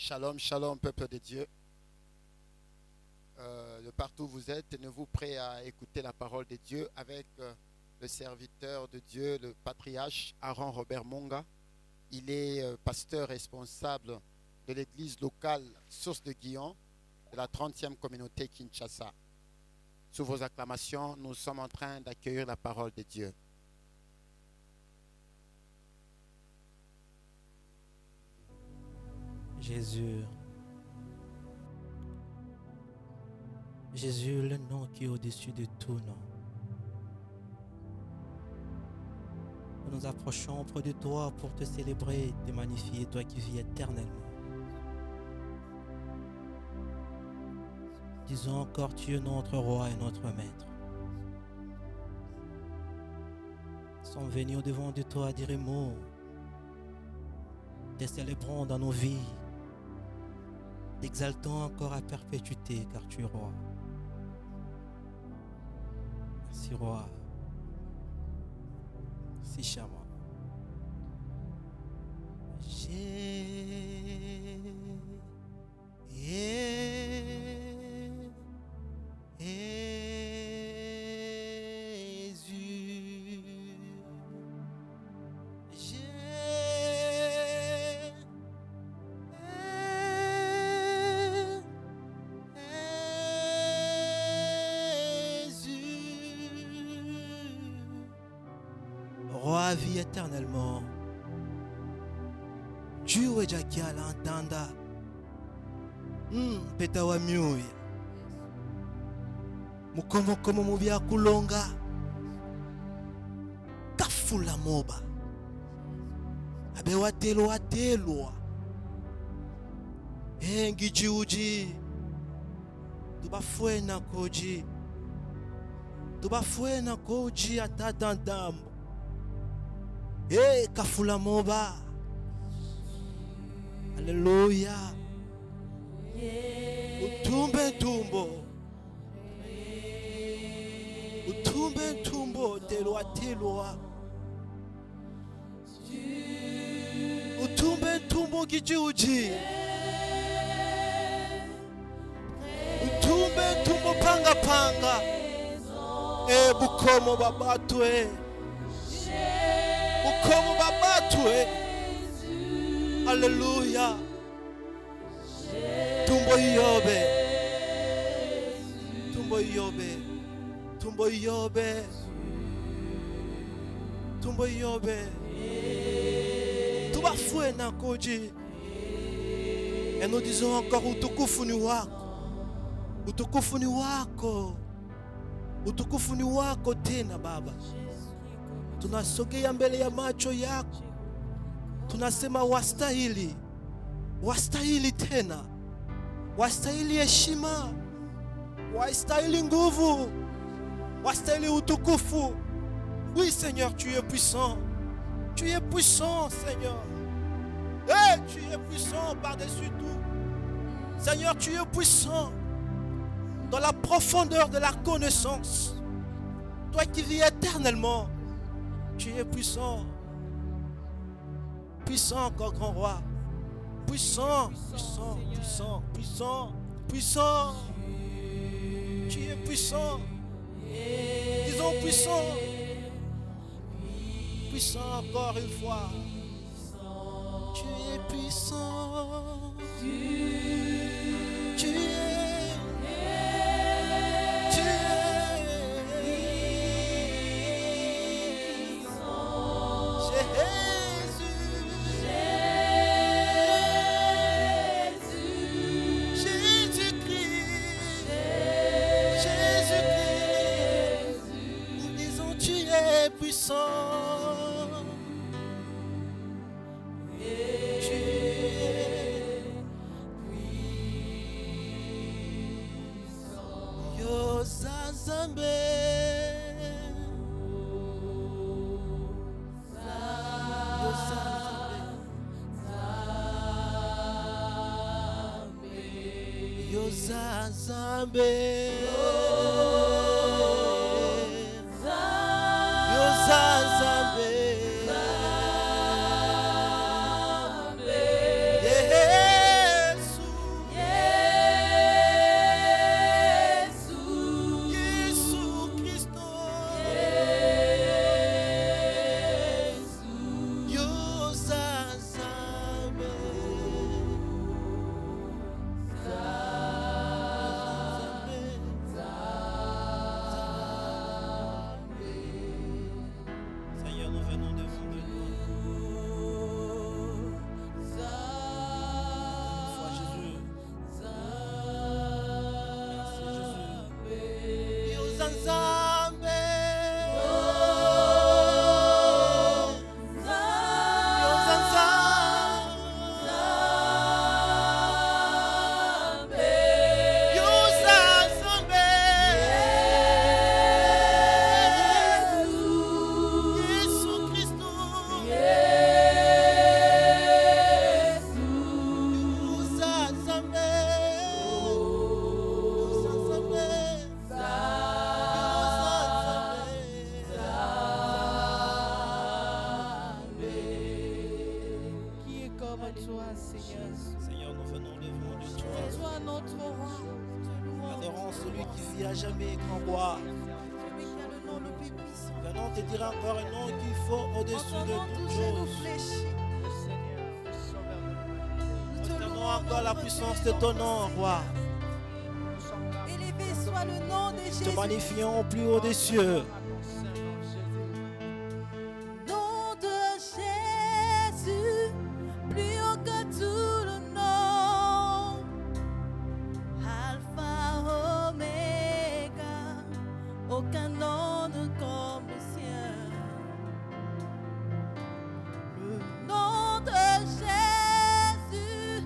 Shalom, shalom, peuple de Dieu. De partout où vous êtes, tenez-vous prêts à écouter la parole de Dieu avec le serviteur de Dieu, le patriarche Aaron Robert Monga. Il est pasteur responsable de l'église locale Source de Guillon, de la 30e communauté Kinshasa. Sous vos acclamations, nous sommes en train d'accueillir la parole de Dieu. Jésus. Jésus, le nom qui est au-dessus de tout nom. Nous nous approchons auprès de toi pour te célébrer, te magnifier, toi qui vis éternellement. Disons encore, tu es notre roi et notre maître. Nous sommes venus au-devant de toi dire un mot. Te célébrons dans nos vies. T'exaltons encore à perpétuité, car tu es roi. Merci, roi. Merci, charmant. Roi, vie éternellement. Dieu est Jackie à l'entendre. Petawa miuya. Mukomo komo mubya kulonga. Kafula moba. Abe watelwa. Ngi uji. Tubafwena koji. Tubafwena koji atadandambo. Kafula moba. Alléluia. Utumbe ntumbo. Utumbe ntumbo telwa. Utumbe ntumbo kijuji. Utumbe ntumbo panga. Bukomo babatwe. Bukomo babatwe. Alléluia. Tumbo yobe. Tubafue na koji. Et nous disons encore utukufu ni wako. Utukufu ni wako tena Baba. Tunasogea mbele ya macho yako. Tunasema wastahili tena, wastahili heshima, wastahili nguvu, wastahili utukufu. Oui Seigneur, tu es puissant Seigneur. Tu es puissant par-dessus tout. Seigneur, tu es puissant dans la profondeur de la connaissance. Toi qui vis éternellement, tu es puissant encore grand roi. Puissant. Tu es puissant. Disons puissant. Puissant encore une fois. Tu es puissant. Tu es. toi, Seigneur. Seigneur, nous venons devant de C'est toi. toi notre roi. Te louons. Adorons celui qui vit à jamais, grand roi. Celui qui a le nom le plus puissant. Venons te dire encore un nom qu'il faut En au-dessus ton de nom, toute tout genou chose. fléchit. Nous te Tenons louons, encore la notre puissance Dieu, de ton nom, roi. Élevé soit le nom de Te Jésus. magnifions au plus haut des cieux. Nom de Jésus, plus haut que tout le nom. Alpha, Oméga, aucun nom ne comme le sien. Le nom de Jésus,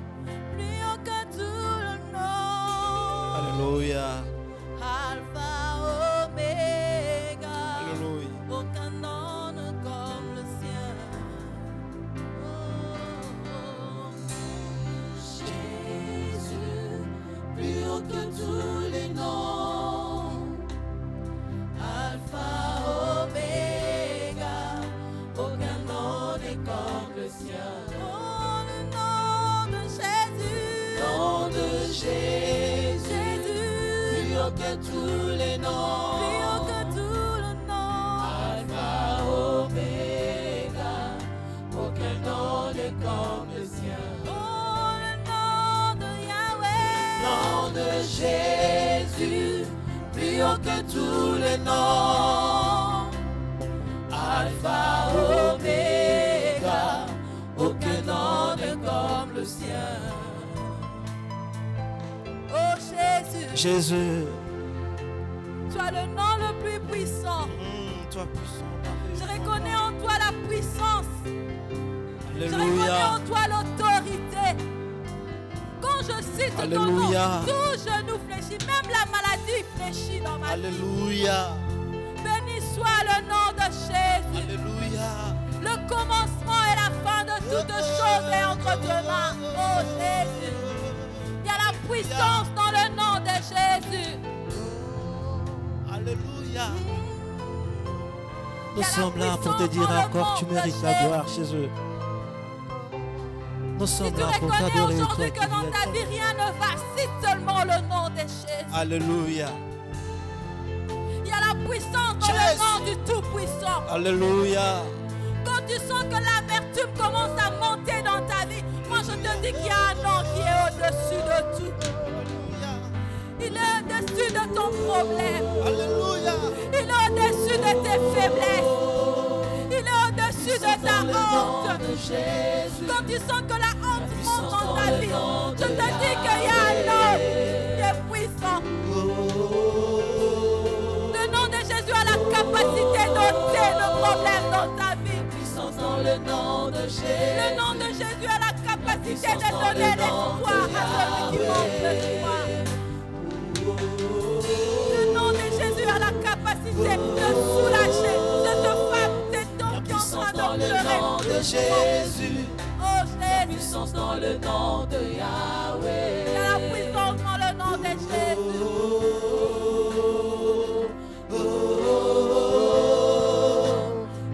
plus haut que tout le nom. Alléluia. Alpha, Oméga. Alléluia. Aucun nom ne comme le sien. Jésus, plus haut que tous les noms. Alpha, Oméga, aucun nom n'est comme le sien. Oh, le nom de Jésus. Nom de Jésus. Jésus, plus haut que tous les noms. Plus haut que tout le nom. Alpha, Oméga, aucun nom n'est comme le sien. Oh, le nom de Yahweh. Nom de Jésus, plus haut que tous les noms. Alpha, Oméga, aucun nom n'est comme le sien. Oh Jésus, Jésus. tu as le nom le plus puissant. Toi puissant. Je reconnais en toi la puissance. Je reconnais Alléluia. en toi l'autorité. Quand je cite ton nom, Alléluia. tout genou fléchit, même la maladie fléchit dans ma vie. Alléluia. Béni soit le nom de Jésus. Alléluia. Le commencement et la fin de toutes choses est entre tes mains. Oh Jésus. Il y a la puissance dans le nom de Jésus. Alléluia. Il y Nous a la sommes là pour te puissance dire dans le encore, tu nom de mérites la Jésus. gloire chez eux. Nous Si sommes tu là pour reconnais t'adorer, toi aujourd'hui qui que dans vis ta à vie rien ne va, cite seulement le nom de Jésus. Alléluia. Il y a la puissance dans Jésus. le nom du Tout-Puissant. Alléluia. Quand tu sens que l'amertume commence à monter dans ta vie, moi je te dis qu'il y a un nom qui est au-dessus de tout. Il est au-dessus de ton problème. Alléluia. Il est au-dessus de tes faiblesses. Il est au-dessus de ta honte. Quand tu sens que la honte monte dans ta vie, je te dis qu'il y a un homme qui est puissant. Le nom de Jésus a la capacité d'ôter le problème dans ta vie. Puissance dans le nom de Jésus. Le nom de Jésus a la capacité de donner l'espoir à celui qui manque d'espoir. Le nom de Jésus a la capacité de soulager cette femme, cet homme qui est en train de pleurer. Jésus. Oh Jésus, Puissance dans le nom de Yahweh. il y a la puissance dans le nom de Jésus.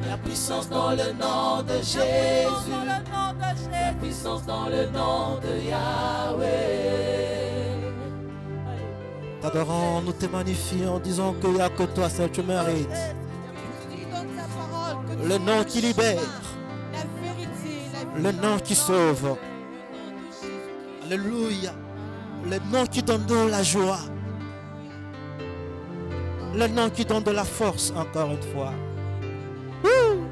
La puissance dans le nom de La puissance Jésus. dans le nom de Jésus. Puissance dans le nom de Yahweh. T'adorons, nous te magnifions en disant qu'il n'y a que toi seul tu mérites. Tu donnes ta parole que tu Le nom qui libère, la vérité, la le nom qui sauve. nom de Jésus. Alléluia. Le nom qui donne de la joie. Le nom qui donne de la force, encore une fois. Wouh!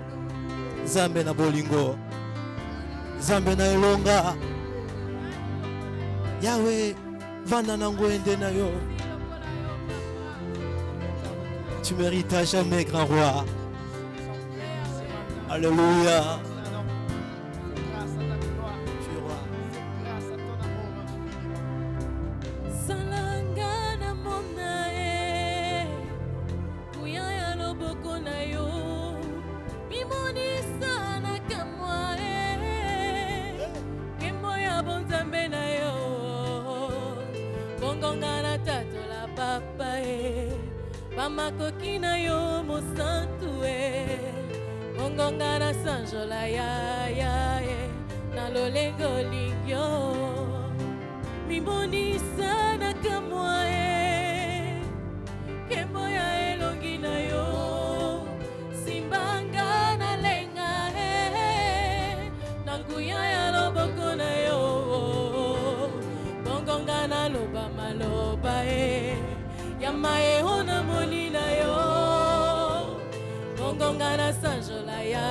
Zambe na bolingo. Zambe na elonga. Yahweh, vanda na ngwende na yo. Tu mérites à jamais, grand roi. Alléluia. Tu es roi. Salangana monae, kuyaya loboko na yo, mimoni sana kamwae, kembo ya bonzambe na yo, bongongana tato la papa e, pamakoki na yo mosantu e, bongongana sanjola ya e, na lolengo lingyo mimoni sana kamwae kembo ya elongi na yo simbanga na lenga na nguya ya loboko na yo bongonga na loba maloba ya mae hona moni na yo bongonga na sanjola ya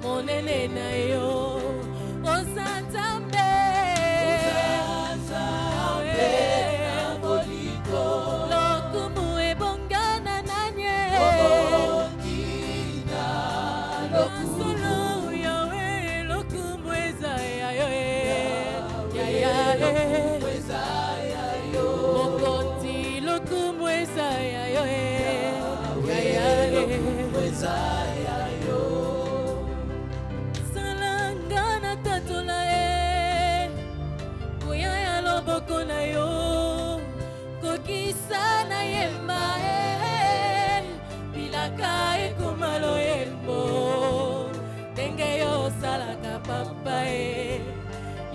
monene na yo Ozanzambe na boliko lokumu ebongana nanye obongina lokumu yawe lokumu ezaya yo lokumu ezaya yo mokonzi lokumu ezaya yo lokumu ezaya yo salangana tatola kuya ya loboko na yo kokisa na yemba bilaka ekomalo yembo ndenge yo salaka papa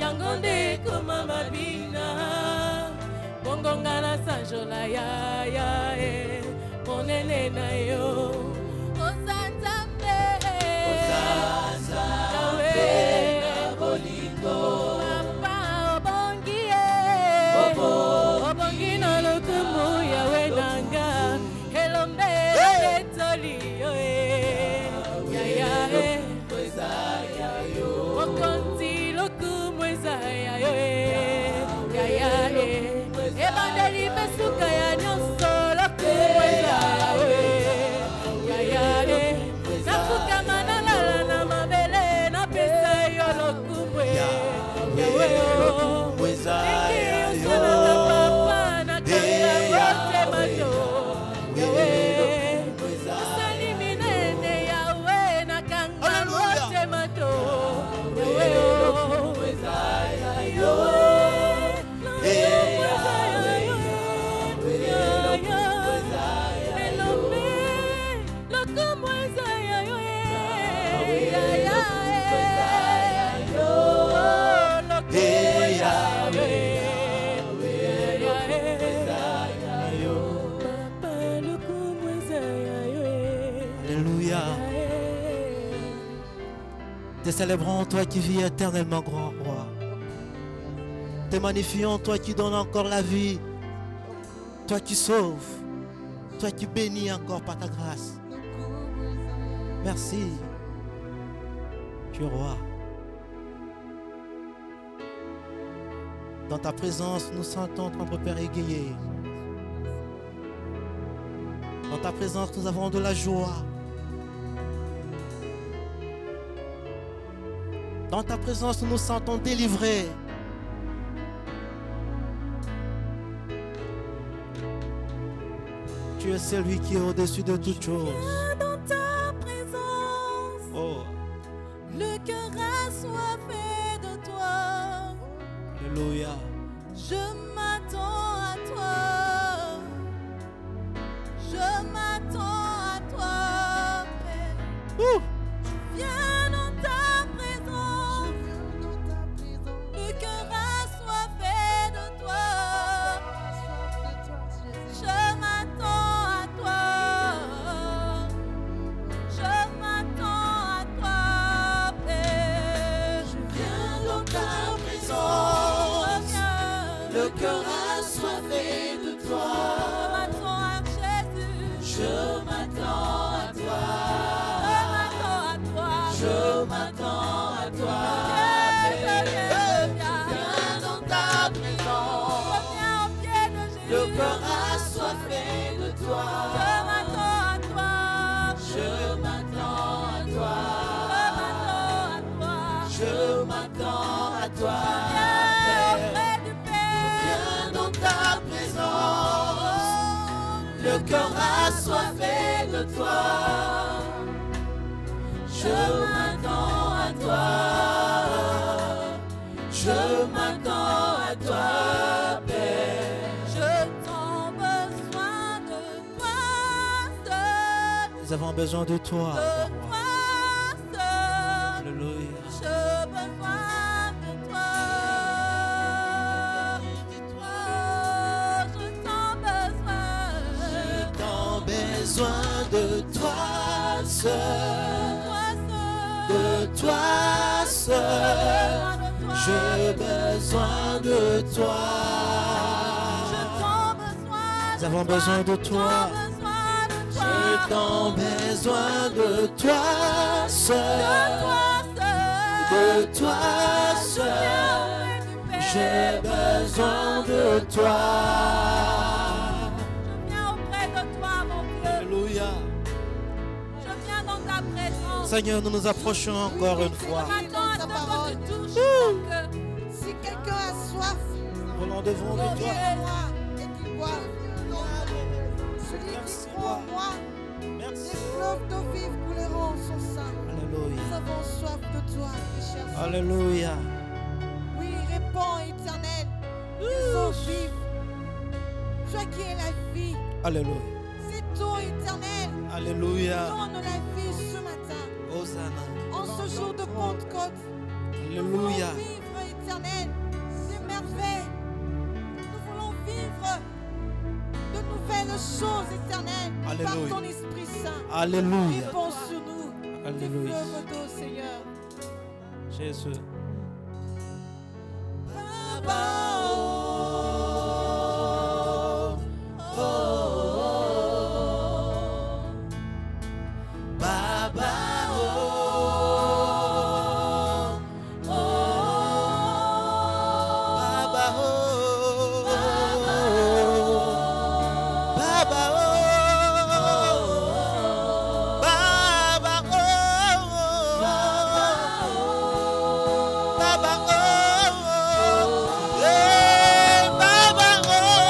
yango nde ekoma mabina bongonga na sanjola ya monene na yo Ozanzambe na bolingo papa obongi na lokumu yawe nanga elombe etoli yo mokonzi lokumu ezaya yo ebandeli besuka ya nyonso lokumu ezaya yo nafukama nalala na mabele napesa yo lokumu yawe osalaka papa nakanga motema to osali minene yawe nakanga motema to Alléluia. Te célébrons, toi qui vis éternellement, grand roi. Te magnifions, toi qui donnes encore la vie. Toi qui sauves. Toi qui bénis encore par ta grâce. Merci. Tu es roi. Dans ta présence, nous sentons notre Père égayé. Dans ta présence, nous avons de la joie. Dans ta présence, nous nous sentons délivrés. Tu es celui qui est au-dessus de toutes choses. Dans ta présence, Oh, le cœur assoiffé de toi. alléluia. Je m'attends à toi. Je m'attends à toi, Père. Viens dans ta présence. Le cœur assoiffé de toi. Je m'attends à toi. Je m'attends à toi, Père. Viens dans ta présence, le cœur assoiffé de toi. Je m'attends à Jésus. Je m'attends à toi. Je m'attends à toi. Je m'attends à toi. Viens dans ta présence, Reviens au pied de Jésus. le cœur assoiffé de toi. Je m'attends à toi. Je m'attends à toi. Je m'attends à toi. Je m'attends à toi. Viens Père. auprès du Père. Viens dans ta présence, le cœur assoiffé de toi. Je m'attends à toi. Je m'attends à toi, Père. Je t'en besoin de toi seul. Nous avons besoin de toi. De toi seul. Alléluia. Je besoin de toi seul, de toi seul. J'ai besoin de toi. Nous avons besoin de toi. J'ai tant besoin de toi seul, de toi seul. J'ai besoin de toi. Je viens auprès de toi, mon Dieu. Alléluia. Je viens dans ta présence. Seigneur, nous nous approchons encore une Je fois. m'attends à ce que tu touches mon cœur. Si quelqu'un a soif, Nous allons devant de toi. viens à moi et qu'il boive. Celui qui croit en moi, Merci. des fleuves d'eau vive couleront en son sein. Alléluia. Nous avons soif de toi, pécheur. Alléluia. Oui, répands, éternel, des eaux vives. Toi qui es la vie, Alléluia. c'est toi, éternel. Alléluia. Donne la vie ce matin, Hosanna. en ce jour de Pentecôte. Nous voulons Alléluia. vivre, éternel, des merveilles. Nous voulons vivre de nouvelles choses, éternel, Alléluia. par ton Esprit Saint. Alléluia. Réponds sur nous, des Alléluia. fleuves d'eau, Seigneur. Jésus. Baba, oh, oh, oh. Baba, oh, oh, Baba, oh, Baba, oh, Baba, oh, Baba, oh, yeah, Baba, oh,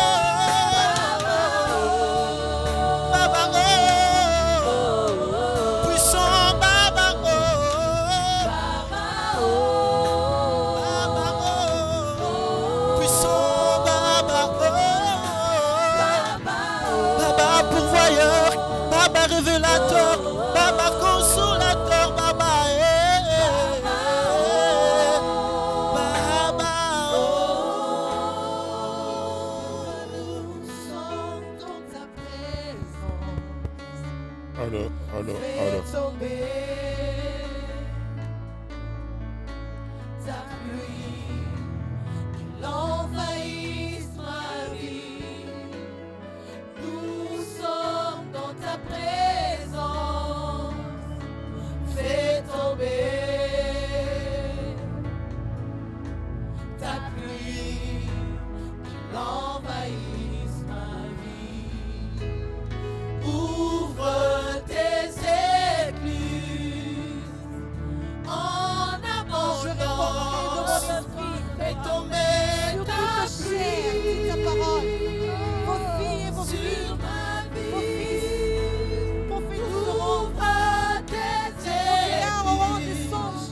Baba, oh, puissant Baba, oh, Baba, oh, puissant Baba, oh, Baba pourvoyeur, Baba révélateur, Baba consolateur, Baba, Baba, oh. Nous sommes dans ta présence. Alors. Fais tomber ta pluie, qu'il envahisse ma vie. Nous sommes dans ta présence. Fais tomber ta pluie, qu'il envahisse ma vie. Ouvre tes écluses en abondance. Fais tomber ta pluie, ta parole. Vos filles et vos filles, vos fils prophétiseront. Auront des songes.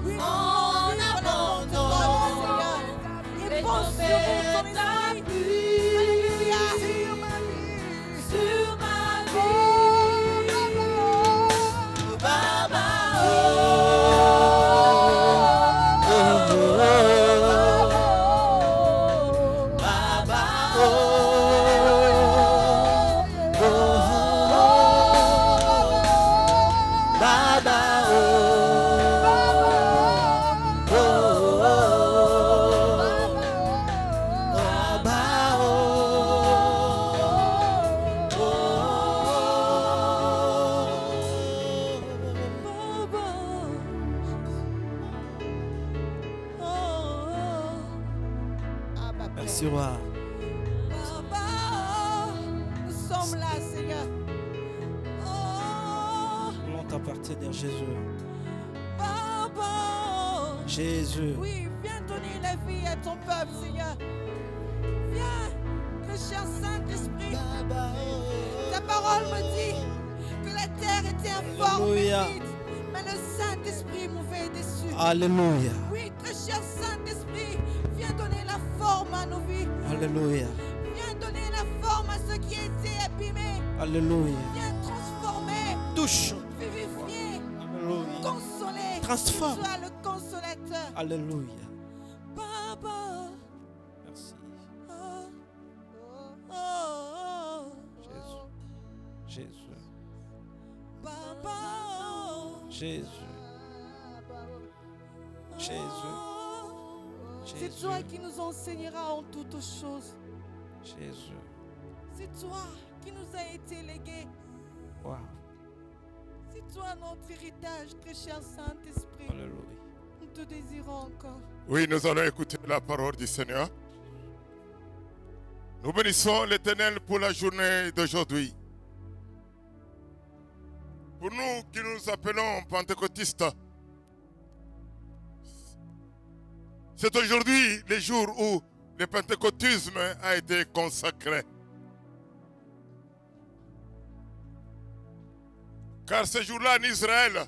Oui, En abondance, Seigneur. Réponds sur ton esprit. Alléluia. Sur ma Baba, oh, Baba, oh, Baba, Merci, roi. Baba, nous sommes là, Seigneur. Oh, Nous voulons t'appartenir, Jésus. Baba. Jésus. Oui, viens donner la vie à ton peuple, Seigneur. Viens, le cher Saint-Esprit. Ta parole me dit que la terre était informe et Alléluia. vide, mais le Saint-Esprit mouvait dessus. Alléluia. Oui, très cher Saint-Esprit, viens donner la forme à nos vies. Alléluia. Viens donner la forme à ce qui a été abîmé. Alléluia. Viens transformer, Touche. vivifier, Alléluia. consoler. Transforme. Sois le consolateur. Alléluia. Baba. Merci. Oh, oh, oh. Jésus. Jésus. C'est toi qui nous enseigneras en toutes choses. Jésus. C'est toi qui nous a été légué. Wow. C'est toi notre héritage, très cher Saint-Esprit. Alléluia. Nous te désirons encore. Oui, nous allons écouter la parole du Seigneur. Nous bénissons l'Éternel pour la journée d'aujourd'hui. Pour nous qui nous appelons pentecôtistes, c'est aujourd'hui le jour où le pentecôtisme a été consacré. Car ce jour-là en Israël,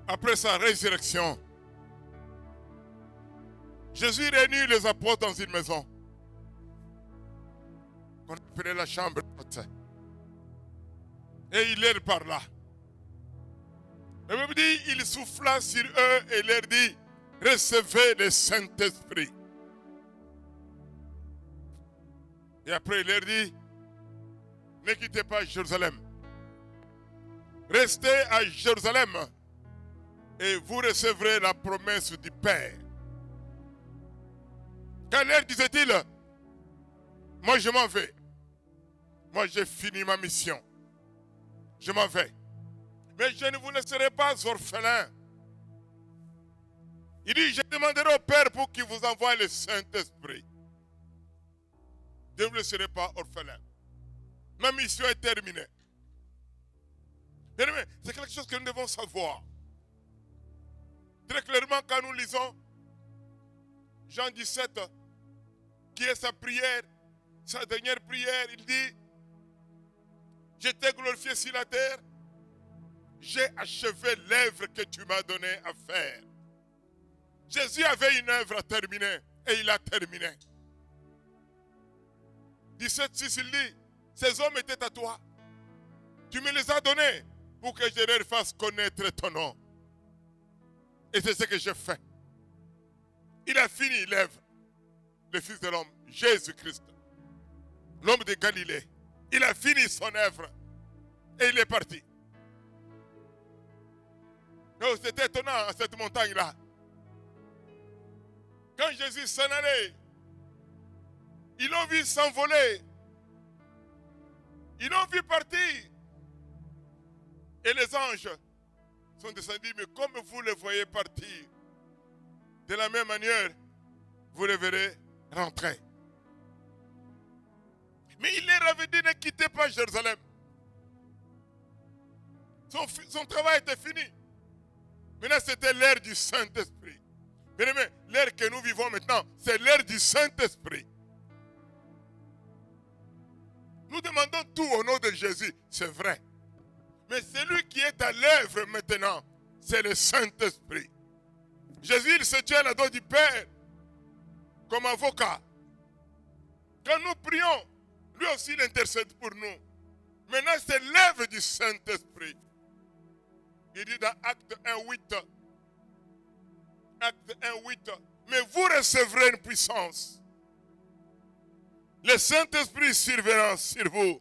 après sa résurrection, Jésus réunit les apôtres dans une maison qu'on appelait la chambre haute. Et il leur parla. La Bible dit, il souffla sur eux et leur dit, recevez le Saint-Esprit. Et après il leur dit, ne quittez pas Jérusalem. Restez à Jérusalem et vous recevrez la promesse du Père. Quand leur disait-il, moi je m'en vais. Moi j'ai fini ma mission. Je m'en vais. Mais je ne vous laisserai pas orphelins. Il dit, je demanderai au Père pour qu'il vous envoie le Saint-Esprit. Je ne vous laisserai pas orphelins. Ma mission est terminée. Bien-aimés, c'est quelque chose que nous devons savoir. Très clairement, quand nous lisons Jean 17, qui est sa prière, sa dernière prière, il dit, je t'ai glorifié sur la terre, j'ai achevé l'œuvre que tu m'as donnée à faire. Jésus avait une œuvre à terminer et il a terminé. 17,6, il dit, ces hommes étaient à toi. Tu me les as donnés pour que je leur fasse connaître ton nom. Et c'est ce que j'ai fait. Il a fini l'œuvre. Le Fils de l'homme, Jésus-Christ, l'homme de Galilée. Il a fini son œuvre et il est parti. C'était étonnant à cette montagne-là. Quand Jésus s'en allait, ils l'ont vu s'envoler. Ils l'ont vu partir. Et les anges sont descendus, mais comme vous le voyez partir, de la même manière, vous le verrez rentrer. Mais il leur avait dit, ne quittez pas Jérusalem. Son travail était fini. Maintenant, c'était l'ère du Saint-Esprit. Bien aimé, l'ère que nous vivons maintenant, c'est l'ère du Saint-Esprit. Nous demandons tout au nom de Jésus, c'est vrai. Mais celui qui est à l'œuvre maintenant, c'est le Saint-Esprit. Jésus, il se tient à la dos du Père comme avocat. Quand nous prions, lui aussi il intercède pour nous. Maintenant, c'est l'œuvre du Saint-Esprit. Il dit dans Acte 1:8, Acte 1:8, mais vous recevrez une puissance. Le Saint-Esprit surviendra sur vous.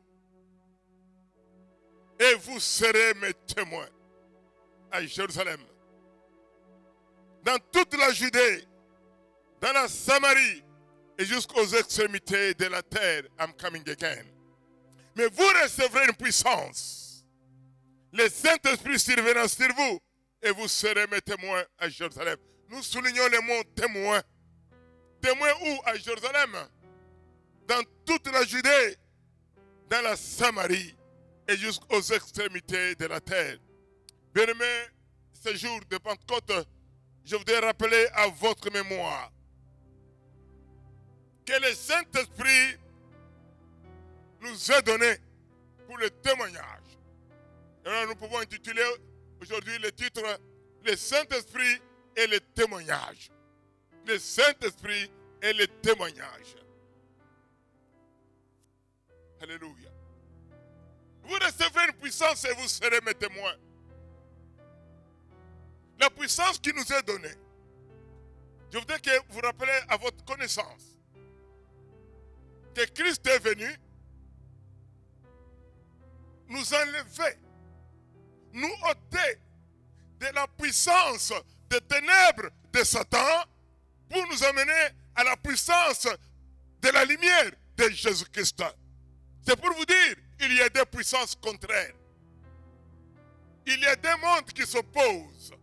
Et vous serez mes témoins à Jérusalem, dans toute la Judée, dans la Samarie et jusqu'aux extrémités de la terre. I'm coming again. Mais vous recevrez une puissance. Le Saint-Esprit surviendra sur vous et vous serez mes témoins à Jérusalem. Nous soulignons le mot témoin. Témoin où? À Jérusalem, dans toute la Judée, dans la Samarie et jusqu'aux extrémités de la terre. Bien-aimés, ce jour de Pentecôte, je voudrais rappeler à votre mémoire que le Saint-Esprit nous a donné pour le témoignage. Et alors nous pouvons intituler aujourd'hui le titre « Le Saint-Esprit et le témoignage ». Le Saint-Esprit et le témoignage. Alléluia. Vous recevrez une puissance et vous serez mes témoins. La puissance qui nous est donnée, je voudrais que vous rappelez à votre connaissance que Christ est venu nous enlever, nous ôter de la puissance des ténèbres de Satan pour nous amener à la puissance de la lumière de Jésus-Christ. C'est pour vous dire, il y a des puissances contraires. Il y a des mondes qui s'opposent.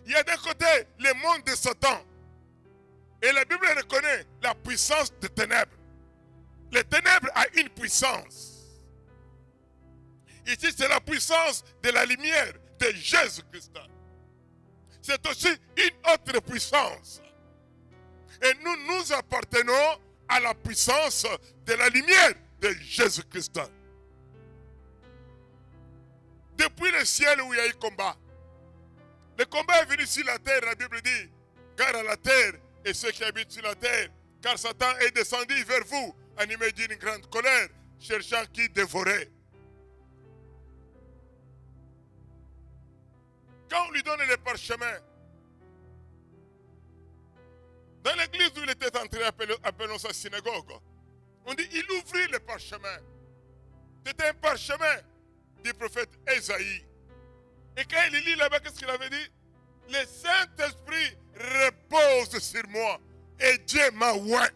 Il y a d'un côté le monde de Satan. Et la Bible reconnaît la puissance des ténèbres. Les ténèbres ont une puissance. Ici, c'est la puissance de la lumière de Jésus-Christ. C'est aussi une autre puissance. Et nous appartenons à la puissance de la lumière de Jésus-Christ. Depuis le ciel où il y a eu combat, le combat est venu sur la terre, la Bible dit, car à la terre et ceux qui habitent sur la terre, car Satan est descendu vers vous, animé d'une grande colère, cherchant qui dévorer. Quand on lui donne les parchemins, dans l'église où il était entré, appelons sa synagogue, on dit il ouvrit le parchemin. C'était un parchemin du prophète Ésaïe. Et quand il lit là-bas, qu'est-ce qu'il avait dit? Le Saint-Esprit repose sur moi et Dieu m'a oint.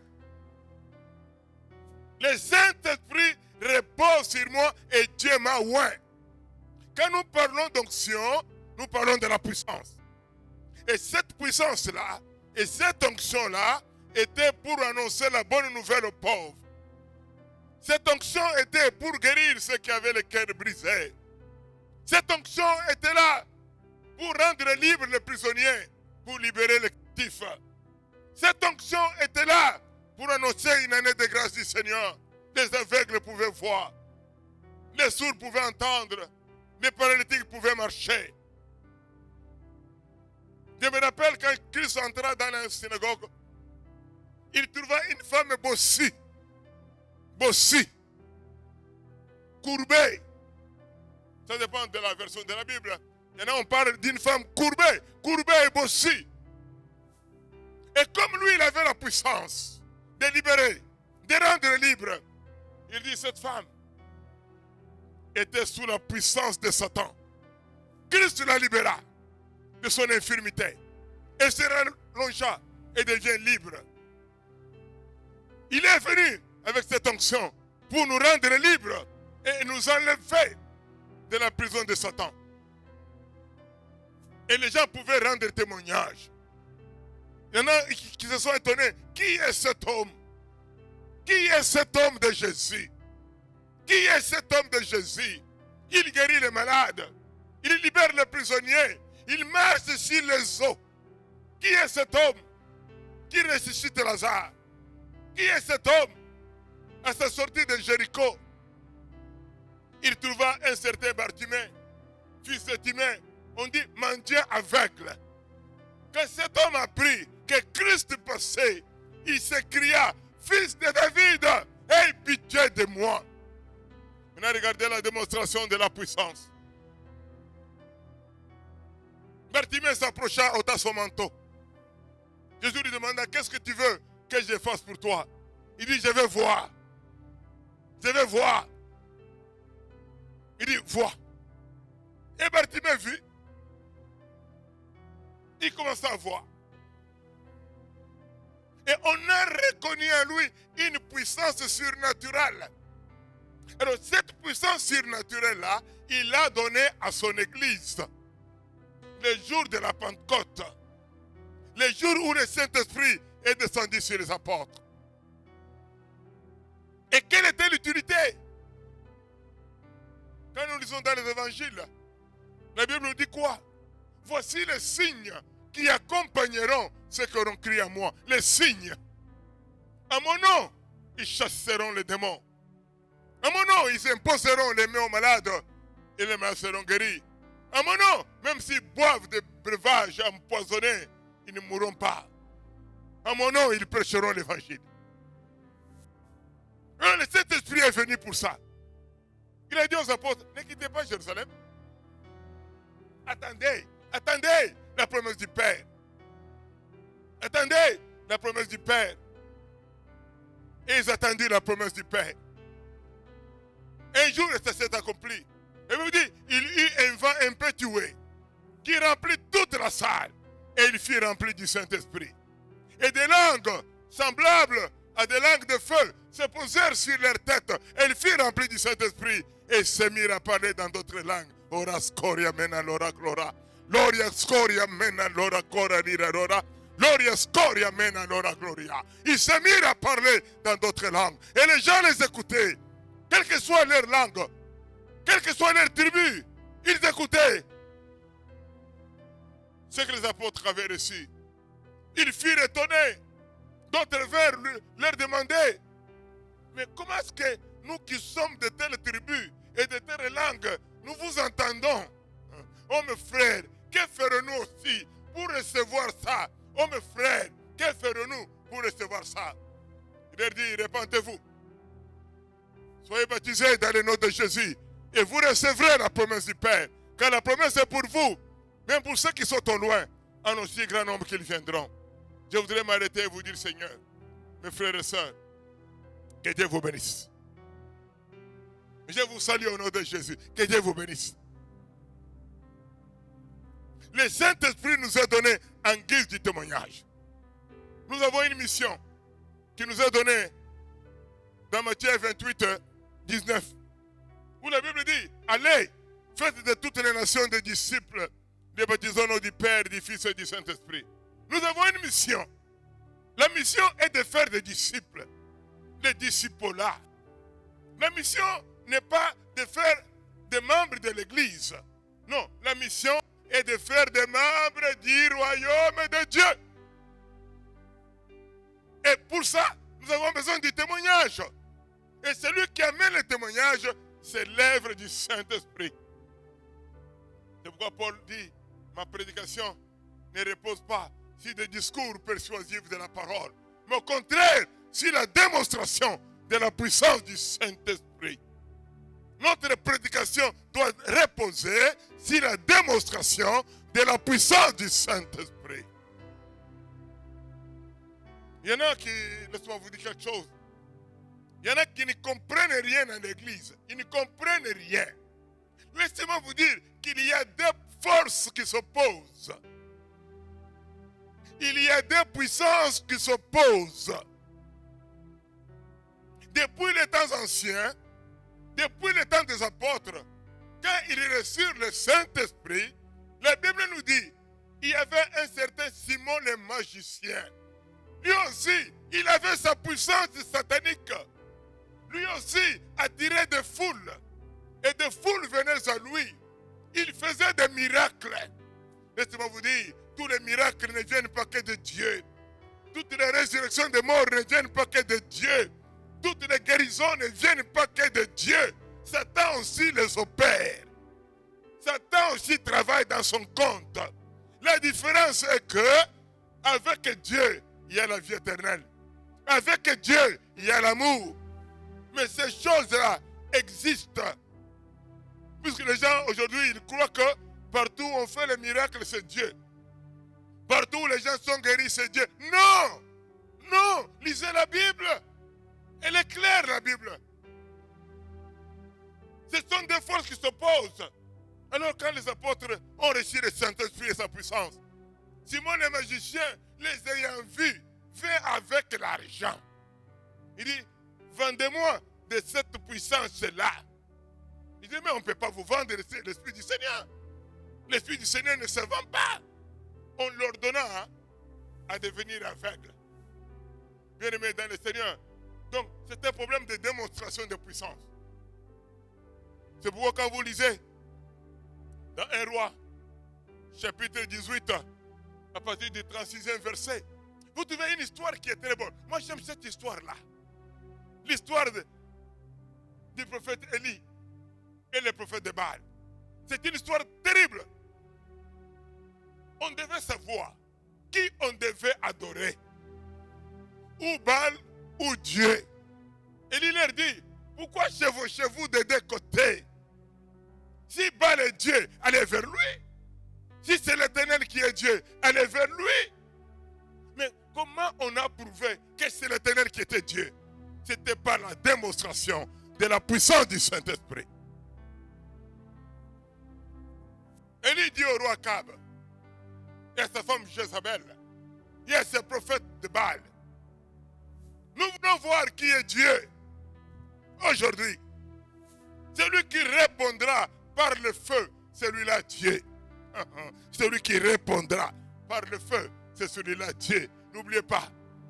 Le Saint-Esprit repose sur moi et Dieu m'a oint. Quand nous parlons d'onction, nous parlons de la puissance. Et cette puissance-là, et cette onction-là, était pour annoncer la bonne nouvelle aux pauvres. Cette onction était pour guérir ceux qui avaient le cœur brisé. Cette onction était là pour rendre libres les prisonniers, pour libérer les captifs. Cette onction était là pour annoncer une année de grâce du Seigneur. Les aveugles pouvaient voir, les sourds pouvaient entendre, les paralytiques pouvaient marcher. Je me rappelle quand Christ entra dans la synagogue, il trouva une femme bossie, courbée. Ça dépend de la version de la Bible. Il y en a, on parle d'une femme courbée et bossie. Et comme lui, il avait la puissance de libérer, de rendre libre, il dit cette femme était sous la puissance de Satan. Christ la libéra de son infirmité. Elle se rallongea et devient libre. Il est venu avec cette onction pour nous rendre libres et nous enlever de la prison de Satan. Et les gens pouvaient rendre témoignage. Il y en a qui se sont étonnés. Qui est cet homme? Qui est cet homme de Jésus? Qui est cet homme de Jésus? Il guérit les malades. Il libère les prisonniers. Il marche sur les eaux. Qui est cet homme qui ressuscite Lazare? Qui est cet homme? À sa sortie de Jéricho, il trouva un certain Bartimée, fils de Timée, on dit mendiant aveugle. Quand cet homme apprit que Christ passait, il s'écria, fils de David, aie pitié de moi. On a regardé la démonstration de la puissance. Bartimée s'approcha, ôta son manteau. Jésus lui demanda, qu'est-ce que tu veux que je fasse pour toi? Il dit, je vais voir. Je vais voir. Il dit, vois. Et Bartimée vit. Il commença à voir. Et on a reconnu en lui une puissance surnaturelle. Alors cette puissance surnaturelle-là, il l'a donnée à son église. Le jour de la Pentecôte. Le jour où le Saint-Esprit est descendu sur les apôtres. Et quelle était l'utilité? Quand nous lisons dans les évangiles, la Bible nous dit quoi? Voici les signes qui accompagneront ceux qui auront crié à moi. Les signes. À mon nom, ils chasseront les démons. À mon nom, ils imposeront les mains aux malades et les malades seront guéris. À mon nom, même s'ils boivent des breuvages empoisonnés, ils ne mourront pas. À mon nom, ils prêcheront l'évangile. Le Saint-Esprit est venu pour ça. Il a dit aux apôtres, ne quittez pas Jérusalem. Attendez la promesse du Père. Attendez la promesse du Père. Et ils attendirent la promesse du Père. Un jour, ça s'est accompli. Et vous dit, il eut un vent un peu tué. qui remplit toute la salle. Et il fut rempli du Saint-Esprit. Et des langues semblables à des langues de feu se posèrent sur leur tête. Et il fut rempli du Saint-Esprit et se mirent à parler dans d'autres langues. Ora scoria mena lora glora. Gloria scoria mena lora cora lira lora. Gloria scoria mena lora gloria. Ils se mirent à parler dans d'autres langues. Et les gens les écoutaient. Quelle que soit leur langue, quelle que soit leur tribu, ils écoutaient ce que les apôtres avaient reçu. Ils furent étonnés. D'autres leur demandaient, mais comment est-ce que nous qui sommes de telles tribus et de telles langues, nous vous entendons? Oh mes frères, que ferons-nous aussi pour recevoir ça? Oh mes frères, que ferons-nous pour recevoir ça? Il leur dit, répentez-vous. Soyez baptisés dans le nom de Jésus et vous recevrez la promesse du Père. Car la promesse est pour vous, même pour ceux qui sont au loin, en aussi grand nombre qu'ils viendront. Je voudrais m'arrêter et vous dire, Seigneur, mes frères et sœurs, que Dieu vous bénisse. Je vous salue au nom de Jésus. Que Dieu vous bénisse. Le Saint-Esprit nous a donné en guise du témoignage. Nous avons une mission qui nous est donnée dans Matthieu 28, 19. Où la Bible dit, allez, faites de toutes les nations des disciples, les baptisons au nom du Père, du Fils et du Saint-Esprit. Nous avons une mission. La mission est de faire des disciples, des disciples-là. La mission n'est pas de faire des membres de l'Église. Non, la mission est de faire des membres du royaume de Dieu. Et pour ça, nous avons besoin du témoignage. Et celui qui amène le témoignage, c'est l'œuvre du Saint-Esprit. C'est pourquoi Paul dit, ma prédication ne repose pas sur des discours persuasifs de la parole, mais au contraire, sur la démonstration de la puissance du Saint-Esprit. Notre prédication doit reposer sur la démonstration de la puissance du Saint-Esprit. Il y en a qui, laissez-moi vous dire quelque chose, il y en a qui ne comprennent rien en l'église, ils ne comprennent rien. Laissez-moi vous dire qu'il y a des forces qui s'opposent. Il y a des puissances qui s'opposent. Depuis les temps anciens, depuis les temps des apôtres, quand ils reçurent le Saint-Esprit, la Bible nous dit, il y avait un certain Simon le magicien. Lui aussi, il avait sa puissance satanique. Lui aussi attirait des foules. Et des foules venaient à lui. Il faisait des miracles. Laissez-moi vous dire, tous les miracles ne viennent pas que de Dieu. Toutes les résurrections des morts ne viennent pas que de Dieu. Toutes les guérisons ne viennent pas que de Dieu. Satan aussi les opère. Satan aussi travaille dans son compte. La différence est que, avec Dieu, il y a la vie éternelle. Avec Dieu, il y a l'amour. Mais ces choses-là existent. Puisque les gens aujourd'hui, ils croient que partout où on fait les miracles, c'est Dieu. Partout où les gens sont guéris, c'est Dieu. Non! Non! Lisez la Bible. Elle est claire, la Bible. Ce sont des forces qui s'opposent. Alors quand les apôtres ont reçu le Saint-Esprit et sa puissance, Simon le magicien, les ayant vus, vint avec l'argent. Il dit, vendez-moi de cette puissance-là. Il dit, mais on ne peut pas vous vendre l'Esprit du Seigneur. L'Esprit du Seigneur ne se vend pas. On leur donna à devenir aveugle. Bien aimé dans le Seigneur. Donc, c'est un problème de démonstration de puissance. C'est pourquoi quand vous lisez dans 1 Roi, chapitre 18, à partir du 36e verset, vous trouvez une histoire qui est très bonne. Moi, j'aime cette histoire-là. L'histoire du prophète Élie et le prophète de Baal. C'est une histoire terrible. On devait savoir qui on devait adorer. Ou Baal ou Dieu. Élie leur dit, pourquoi chevauchez-vous des deux côtés? Si Baal est Dieu, allez vers lui. Si c'est l'Éternel qui est Dieu, allez vers lui. Mais comment on a prouvé que c'est l'Éternel qui était Dieu? C'était par la démonstration de la puissance du Saint-Esprit. Élie dit au roi Akab et à sa femme Jézabel, il y a ces prophètes de Baal. Nous voulons voir qui est Dieu aujourd'hui. Celui qui répondra par le feu, celui-là Dieu. Celui qui répondra par le feu, c'est celui-là Dieu. N'oubliez pas,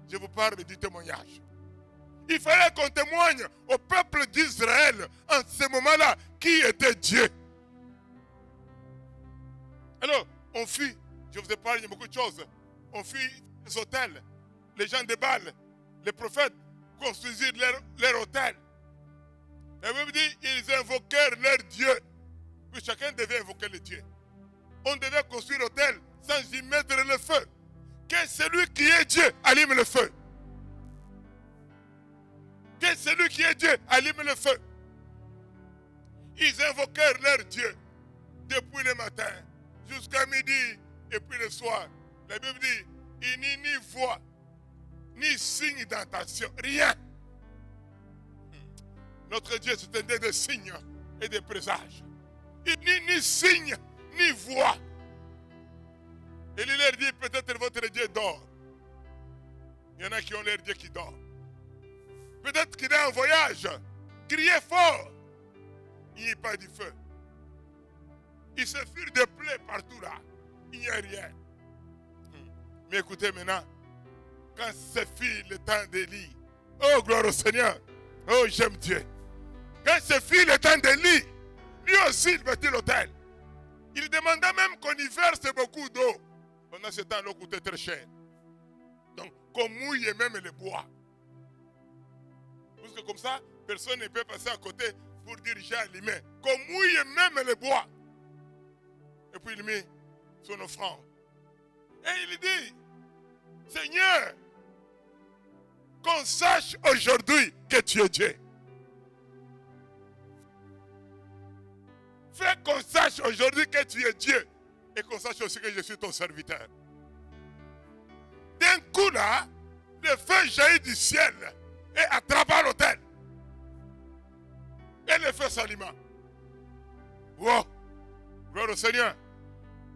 je vous parle du témoignage. Il fallait qu'on témoigne au peuple d'Israël en ce moment-là qui était Dieu. Alors, on fuit, je vous ai parlé de beaucoup de choses. On fuit les hôtels, les gens de Baal, les prophètes construisirent leur hôtel. La Bible dit, ils invoquèrent leur Dieu. Puis chacun devait invoquer le Dieu. On devait construire l'hôtel sans y mettre le feu. Que celui qui est Dieu allume le feu. Que celui qui est Dieu allume le feu. Ils invoquèrent leur Dieu depuis le matin jusqu'à midi et puis le soir. La Bible dit, il n'y a ni voix, ni signe d'intention, rien. Notre Dieu c'est un Dieu de signes et de présages. Il n'y a ni signe, ni voix. Et il leur dit, peut-être votre Dieu dort. Il y en a qui ont leur Dieu qui dort. Peut-être qu'il est en voyage. Criez fort. Il n'y a pas du feu. Il se file de plaies partout là. Il n'y a rien. Mais écoutez maintenant, quand se fit le temps d'Élie, oh gloire au Seigneur, oh j'aime Dieu. Quand se fit le temps d'Élie, lui aussi il bâtit l'autel. Il demanda même qu'on y verse beaucoup d'eau. Pendant ce temps, l'eau coûtait très cher. Donc, qu'on mouille même le bois. Parce que comme ça, personne ne peut passer à côté pour dire j'ai allumé. Qu'on mouille même le bois. Et puis il met son offrande. Et il dit, Seigneur, qu'on sache aujourd'hui que tu es Dieu. Fais qu'on sache aujourd'hui que tu es Dieu. Et qu'on sache aussi que je suis ton serviteur. D'un coup là, le feu jaillit du ciel et attrapa l'autel. Et le feu s'alluma. Wow! Gloire au Seigneur.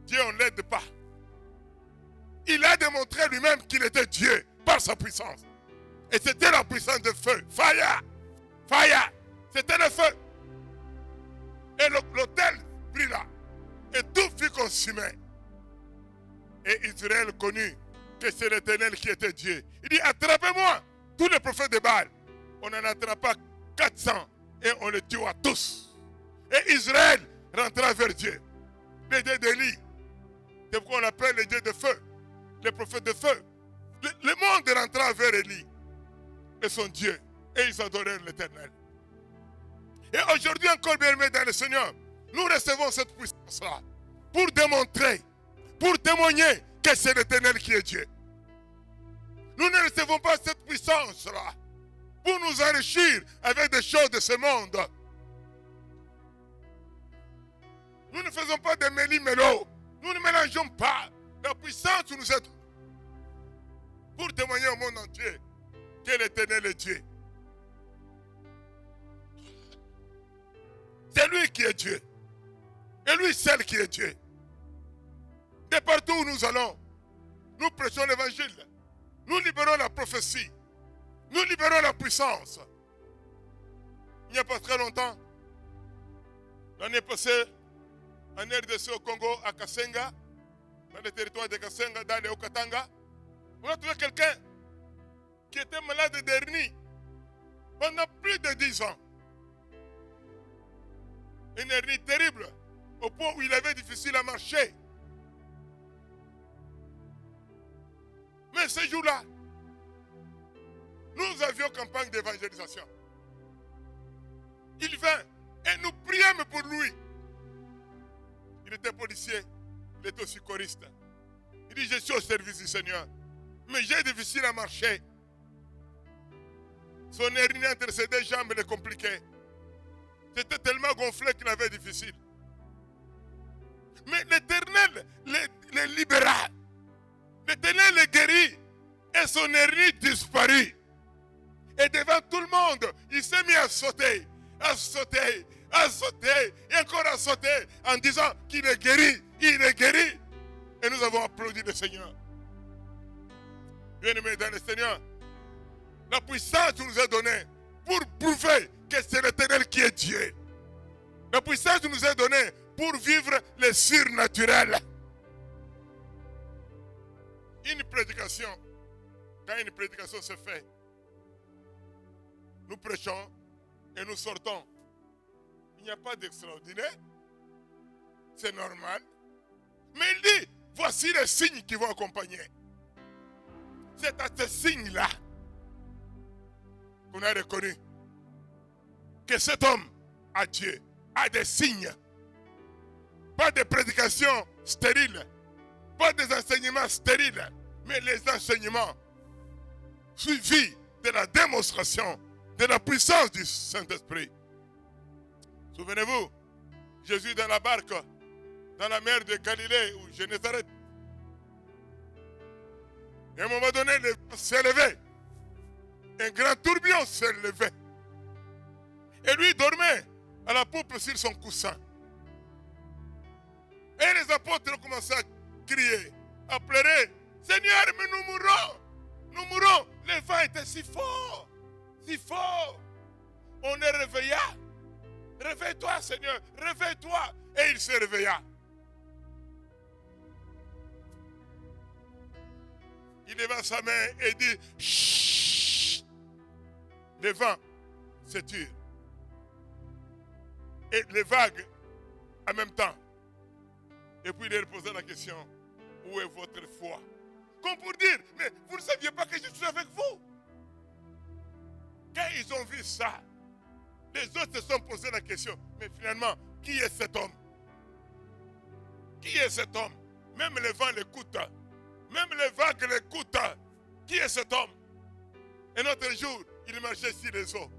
Dieu, on ne l'aide pas. Il a démontré lui-même qu'il était Dieu par sa puissance. Et c'était la puissance de feu. Fire! Fire! C'était le feu. Et l'autel brilla. Et tout fut consumé. Et Israël connut que c'est l'Éternel qui était Dieu. Il dit, attrapez-moi tous les prophètes de Baal. On en attrapa 400 et on les tua tous. Et Israël rentra vers Dieu. Le Dieu d'Élie. C'est pourquoi on l'appelle le Dieu de feu. Les prophètes de feu. Le monde rentra vers Élie et son Dieu. Et ils adorèrent l'Éternel. Et aujourd'hui encore, bien aimés dans le Seigneur, nous recevons cette puissance-là pour démontrer, pour témoigner que c'est l'Éternel qui est Dieu. Nous ne recevons pas cette puissance-là pour nous enrichir avec des choses de ce monde. Nous ne faisons pas de méli-mélo. Nous ne mélangeons pas. La puissance nous aide pour témoigner au monde entier que l'Éternel est Dieu. C'est lui qui est Dieu. Et lui seul qui est Dieu. De partout où nous allons, nous prêchons l'évangile. Nous libérons la prophétie. Nous libérons la puissance. Il n'y a pas très longtemps, l'année passée, en RDC au Congo, à Kasenga, dans le territoire de Kasenga, dans le Haut-Katanga, on a trouvé quelqu'un qui était malade d'hernie pendant plus de 10 ans. Une hernie terrible, au point où il avait difficile à marcher. Mais ce jour-là, nous avions campagne d'évangélisation. Il vint et nous priâmes pour lui. Il était policier, il était aussi choriste. Il dit, je suis au service du Seigneur, mais j'ai difficile à marcher. Son hernie entre ses deux jambes est compliquée. C'était tellement gonflé qu'il avait difficile. Mais l'Éternel les libéra. L'Éternel les guérit. Et son hernie disparut. Et devant tout le monde, il s'est mis à sauter, à sauter, à sauter, et encore à sauter, en disant qu'il est guéri, Seigneur. Bien-aimés dans le Seigneur, la puissance nous est donnée pour prouver que c'est l'Éternel qui est Dieu. La puissance nous est donnée pour vivre le surnaturel. Une prédication, quand une prédication se fait, nous prêchons et nous sortons. Il n'y a pas d'extraordinaire. C'est normal. Mais il dit, voici les signes qui vont accompagner. C'est à ces signes-là qu'on a reconnu que cet homme a Dieu, a des signes. Pas de prédications stériles, pas des enseignements stériles, mais les enseignements suivis de la démonstration de la puissance du Saint-Esprit. Souvenez-vous, Jésus dans la barque, dans la mer de Galilée ou Génézareth. Et à un moment donné, le vent s'est levé. Un grand tourbillon s'est levé. Et lui dormait à la poupe sur son coussin. Et les apôtres ont commencé à crier, à pleurer. Seigneur, mais nous mourrons. Nous mourrons. Le vent était si fort. Si fort. On est réveilla. Réveille-toi, Seigneur. Réveille-toi. Et il se réveilla. Il leva sa main et dit, chut. Le vent se tire. Et les vagues en même temps. Et puis il leur posait la question, où est votre foi? Comme pour dire, mais vous ne saviez pas que je suis avec vous. Quand ils ont vu ça, les autres se sont posé la question, mais finalement, qui est cet homme? Qui est cet homme? Même le vent l'écoute. Même les vagues l'écoutent. Qui est cet homme? Et notre jour, il marchait sur les eaux.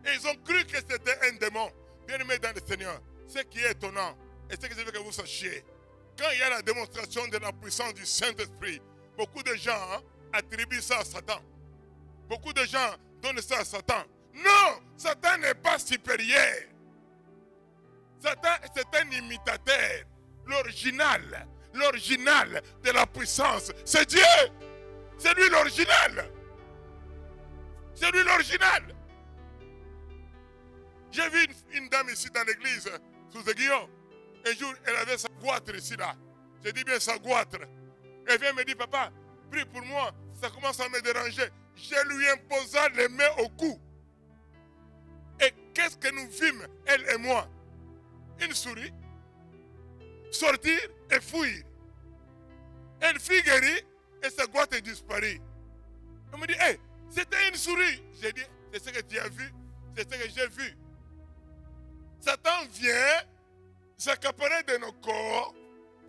Et ils ont cru que c'était un démon. Bien-aimé dans le Seigneur, ce qui est étonnant, et ce que je veux que vous sachiez, quand il y a la démonstration de la puissance du Saint-Esprit, beaucoup de gens attribuent ça à Satan. Beaucoup de gens donnent ça à Satan. Non, Satan n'est pas supérieur. Satan, c'est un imitateur. L'original de la puissance, c'est Dieu. C'est lui l'original. C'est lui l'original. J'ai vu une dame ici dans l'église, sous aiguillon. Un jour, elle avait sa goitre ici, là. J'ai dit bien sa goitre. Elle vient me dire, papa, prie pour moi, ça commence à me déranger. Je lui imposa les mains au cou. Et qu'est-ce que nous vîmes, elle et moi? Une souris. Sortir et fuir. Elle fut guérie et sa goitre disparut. Elle me dit, hey, c'était une souris. J'ai dit, c'est ce que tu as vu, c'est ce que j'ai vu. Satan vient s'accaparer de nos corps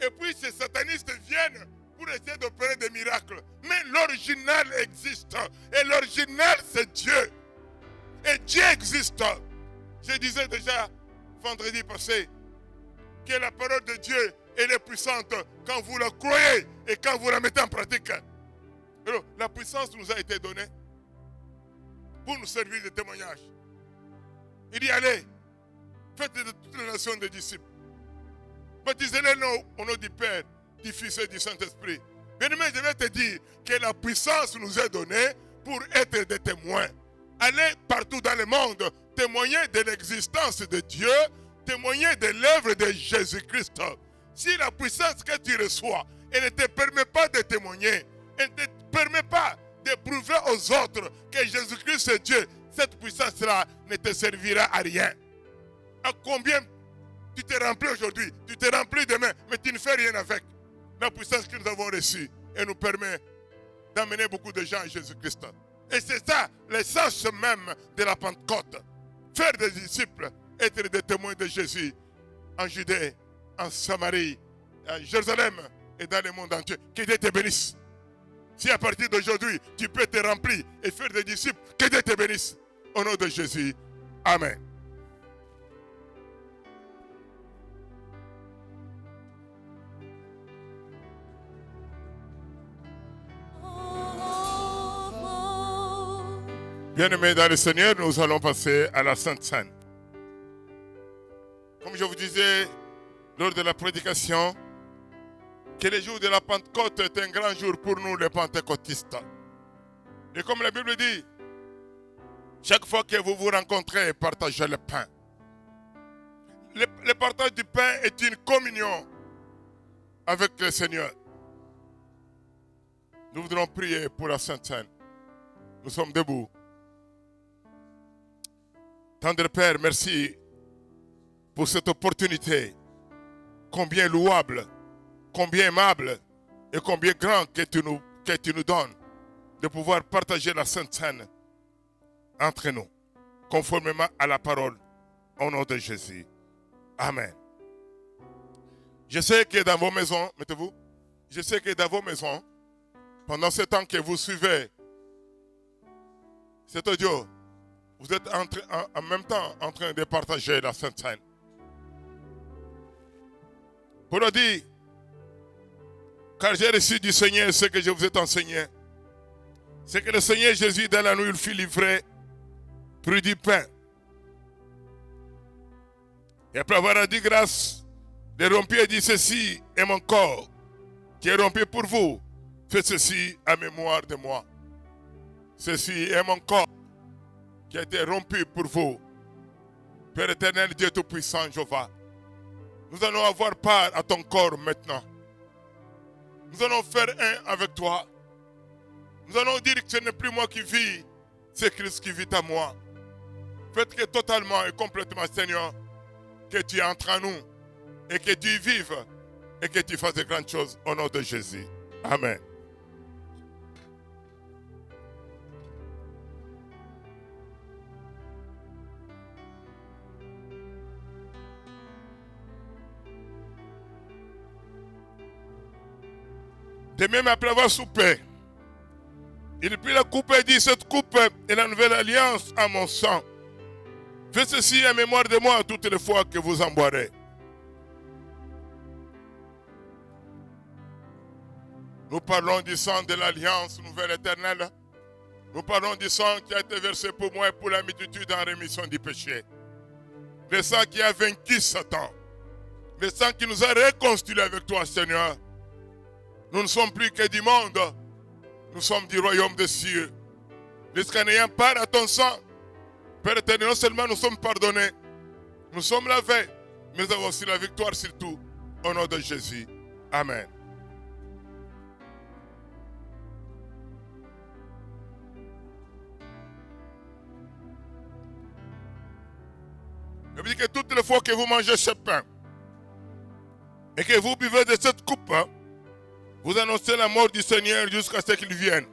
et puis ces satanistes viennent pour essayer d'opérer des miracles. Mais l'original existe et l'original c'est Dieu. Et Dieu existe. Je disais déjà vendredi passé que la parole de Dieu elle est puissante quand vous la croyez et quand vous la mettez en pratique. Alors, la puissance nous a été donnée pour nous servir de témoignage. Il dit, allez, faites de toutes les nations des disciples. Baptisez-les au nom du Père, du Fils et du Saint-Esprit. Bien-aimé, je vais te dire que la puissance nous est donnée pour être des témoins. Allez partout dans le monde, témoigner de l'existence de Dieu, témoigner de l'œuvre de Jésus-Christ. Si la puissance que tu reçois, elle ne te permet pas de témoigner, elle ne te permet pas de prouver aux autres que Jésus-Christ est Dieu, cette puissance-là ne te servira à rien. À combien tu te remplis aujourd'hui, tu te remplis demain, mais tu ne fais rien avec. La puissance que nous avons reçue, elle nous permet d'amener beaucoup de gens à Jésus-Christ. Et c'est ça l'essence même de la Pentecôte. Faire des disciples, être des témoins de Jésus en Judée, en Samarie, à Jérusalem et dans le monde entier. Que Dieu te bénisse. Si à partir d'aujourd'hui, tu peux te remplir et faire des disciples, que Dieu te bénisse. Au nom de Jésus. Amen. Bien-aimés dans le Seigneur, nous allons passer à la Sainte Seine. Comme je vous disais lors de la prédication, que le jour de la Pentecôte est un grand jour pour nous les pentecôtistes. Et comme la Bible dit, chaque fois que vous vous rencontrez, partagez le pain. Le partage du pain est une communion avec le Seigneur. Nous voudrons prier pour la Sainte Seine. Nous sommes debout. Tendre Père, merci pour cette opportunité, combien louable, combien aimable et combien grand que tu nous donnes de pouvoir partager la Sainte Seine entre nous, conformément à la parole, au nom de Jésus. Amen. Je sais que dans vos maisons, mettez-vous, je sais que dans vos maisons, pendant ce temps que vous suivez cet audio, vous êtes en même temps en train de partager la Sainte Seine. Pour le dire, car j'ai reçu du Seigneur ce que je vous ai enseigné. C'est que le Seigneur Jésus, dans la nuit, il fut livré, prit du pain. Et après avoir dit grâce, de rompu et dit ceci est mon corps, qui est rompu pour vous. Faites ceci à mémoire de moi. Ceci est mon corps, qui a été rompu pour vous. Père éternel, Dieu Tout-Puissant, Jéhovah, nous allons avoir part à ton corps maintenant. Nous allons faire un avec toi. Nous allons dire que ce n'est plus moi qui vis, c'est Christ qui vit à moi. Faites que totalement et complètement, Seigneur, que tu entres en nous et que tu vives et que tu fasses de grandes choses au nom de Jésus. Amen. De même après avoir soupé, il prit la coupe et dit, cette coupe est la nouvelle alliance à mon sang. Faites ceci en mémoire de moi toutes les fois que vous en boirez. Nous parlons du sang de l'alliance nouvelle éternelle. Nous parlons du sang qui a été versé pour moi et pour la multitude en rémission du péché. Le sang qui a vaincu Satan. Le sang qui nous a réconciliés avec toi, Seigneur. Nous ne sommes plus que du monde. Nous sommes du royaume des cieux. Jusqu'en ayant part à ton sang, Père éternel, non seulement nous sommes pardonnés, nous sommes lavés, mais nous avons aussi la victoire sur tout. Au nom de Jésus. Amen. Je vous dis que toutes les fois que vous mangez ce pain et que vous buvez de cette coupe, vous annoncez la mort du Seigneur jusqu'à ce qu'il vienne.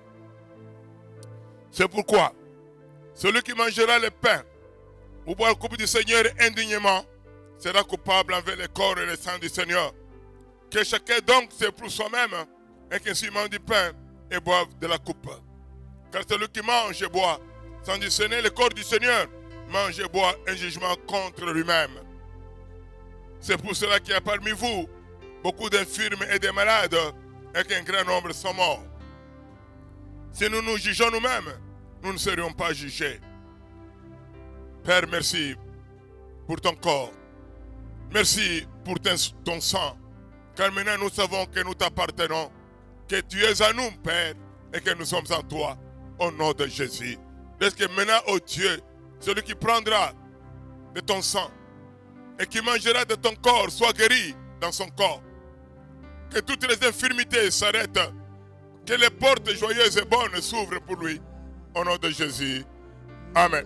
C'est pourquoi celui qui mangera le pain ou boira la coupe du Seigneur indignement sera coupable envers le corps et le sang du Seigneur. Que chacun donc s'éprouve soi-même et qu'ainsi mange du pain et boive de la coupe. Car celui qui mange et boit sans discerner le corps du Seigneur mange et boit un jugement contre lui-même. C'est pour cela qu'il y a parmi vous beaucoup d'infirmes et de malades et qu'un grand nombre sont morts. Si nous nous jugeons nous-mêmes, nous ne serions pas jugés. Père, merci pour ton corps. Merci pour ton sang. Car maintenant nous savons que nous t'appartenons, que tu es à nous, Père, et que nous sommes en toi, au nom de Jésus. Laisse que maintenant, ô Dieu, celui qui prendra de ton sang et qui mangera de ton corps soit guéri dans son corps. Que toutes les infirmités s'arrêtent. Que les portes joyeuses et bonnes s'ouvrent pour lui. Au nom de Jésus. Amen.